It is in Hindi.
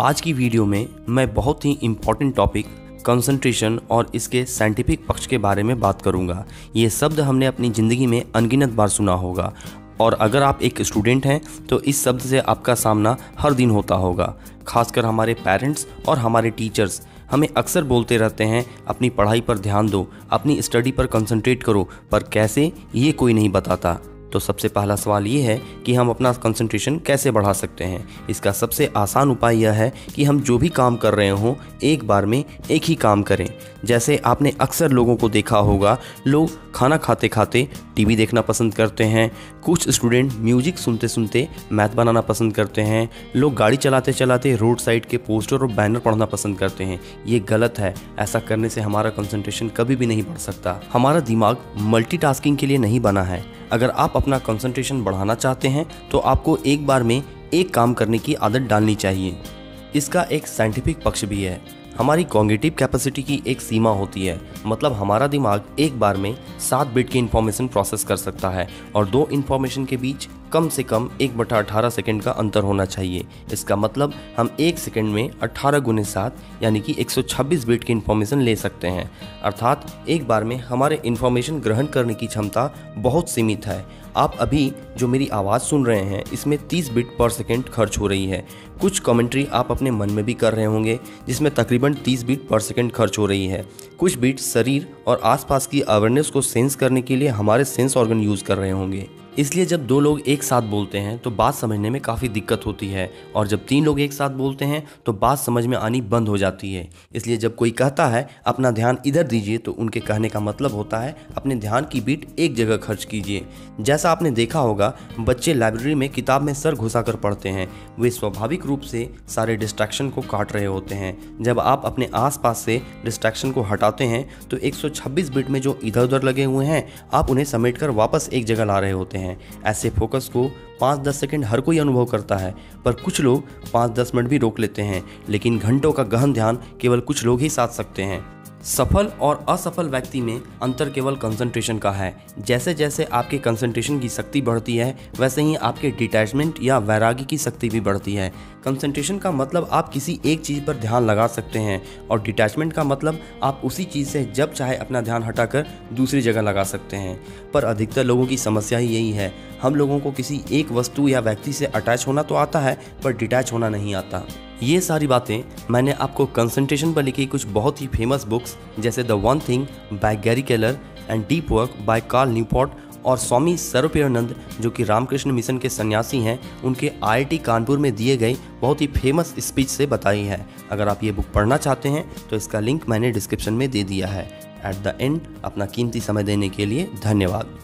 आज की वीडियो में मैं बहुत ही इम्पॉर्टेंट टॉपिक कंसंट्रेशन और इसके साइंटिफिक पक्ष के बारे में बात करूंगा। ये शब्द हमने अपनी ज़िंदगी में अनगिनत बार सुना होगा और अगर आप एक स्टूडेंट हैं तो इस शब्द से आपका सामना हर दिन होता होगा। खासकर हमारे पेरेंट्स और हमारे टीचर्स हमें अक्सर बोलते रहते हैं अपनी पढ़ाई पर ध्यान दो, अपनी स्टडी पर कंसंट्रेट करो, पर कैसे ये कोई नहीं बताता। तो सबसे पहला सवाल ये है कि हम अपना कंसंट्रेशन कैसे बढ़ा सकते हैं। इसका सबसे आसान उपाय यह है कि हम जो भी काम कर रहे हों एक बार में एक ही काम करें। जैसे आपने अक्सर लोगों को देखा होगा, लोग खाना खाते खाते टीवी देखना पसंद करते हैं, कुछ स्टूडेंट म्यूजिक सुनते सुनते मैथ बनाना पसंद करते हैं, लोग गाड़ी चलाते चलाते रोड साइड के पोस्टर और बैनर पढ़ना पसंद करते हैं। ये गलत है। ऐसा करने से हमारा कंसंट्रेशन कभी भी नहीं बढ़ सकता। हमारा दिमाग मल्टीटास्किंग के लिए नहीं बना है। अगर आप अपना कंसंट्रेशन बढ़ाना चाहते हैं तो आपको एक बार में एक काम करने की आदत डालनी चाहिए। इसका एक साइंटिफिक पक्ष भी है। हमारी कॉग्निटिव कैपेसिटी की एक सीमा होती है, मतलब हमारा दिमाग एक बार में 7 बिट की इन्फॉर्मेशन प्रोसेस कर सकता है और 2 इन्फॉर्मेशन के बीच कम से कम 1/18 सेकंड का अंतर होना चाहिए। इसका मतलब हम 1 सेकंड में 18 गुने 7 यानी कि 126 बिट की इन्फॉर्मेशन ले सकते हैं। अर्थात एक बार में हमारे इन्फॉर्मेशन ग्रहण करने की क्षमता बहुत सीमित है। आप अभी जो मेरी आवाज़ सुन रहे हैं इसमें 30 बिट पर सेकंड खर्च हो रही है। कुछ कमेंट्री आप अपने मन में भी कर रहे होंगे जिसमें तकरीबन 30 बिट पर सेकंड खर्च हो रही है। कुछ बिट शरीर और आसपास की अवेयरनेस को सेंस करने के लिए हमारे सेंस ऑर्गन यूज़ कर रहे होंगे। इसलिए जब 2 लोग एक साथ बोलते हैं तो बात समझने में काफ़ी दिक्कत होती है और जब 3 लोग एक साथ बोलते हैं तो बात समझ में आनी बंद हो जाती है। इसलिए जब कोई कहता है अपना ध्यान इधर दीजिए तो उनके कहने का मतलब होता है अपने ध्यान की बीट एक जगह खर्च कीजिए। जैसा आपने देखा होगा, बच्चे लाइब्रेरी में किताब में सर घुसाकर पढ़ते हैं। वे स्वाभाविक रूप से सारे डिस्ट्रैक्शन को काट रहे होते हैं। जब आप अपने आसपास से डिस्ट्रैक्शन को हटाते हैं तो 126 बिट में जो इधर उधर लगे हुए हैं आप उन्हें समेटकर वापस एक जगह ला रहे होते हैं। ऐसे फोकस को 5-10 सेकंड हर कोई अनुभव करता है, पर कुछ लोग 5-10 मिनट भी रोक लेते हैं, लेकिन घंटों का गहन ध्यान केवल कुछ लोग ही साध सकते हैं। सफल और असफल व्यक्ति में अंतर केवल कंसंट्रेशन का है। जैसे जैसे आपके कंसंट्रेशन की शक्ति बढ़ती है वैसे ही आपके डिटैचमेंट या वैराग्य की शक्ति भी बढ़ती है। कंसंट्रेशन का मतलब आप किसी एक चीज़ पर ध्यान लगा सकते हैं और डिटैचमेंट का मतलब आप उसी चीज़ से जब चाहे अपना ध्यान हटाकर दूसरी जगह लगा सकते हैं। पर अधिकतर लोगों की समस्या ही यही है। हम लोगों को किसी एक वस्तु या व्यक्ति से अटैच होना तो आता है पर डिटैच होना नहीं आता। ये सारी बातें मैंने आपको कंसंट्रेशन पर लिखी कुछ बहुत ही फेमस बुक्स जैसे the one thing by Gary Keller and deep work by Carl Newport और स्वामी सर्वप्रियानंद जो कि रामकृष्ण मिशन के सन्यासी हैं, उनके IIT कानपुर में दिए गए बहुत ही फेमस स्पीच से बताई है। अगर आप ये बुक पढ़ना चाहते हैं तो इसका लिंक मैंने डिस्क्रिप्शन में दे दिया है। एट द एंड अपना कीमती समय देने के लिए धन्यवाद।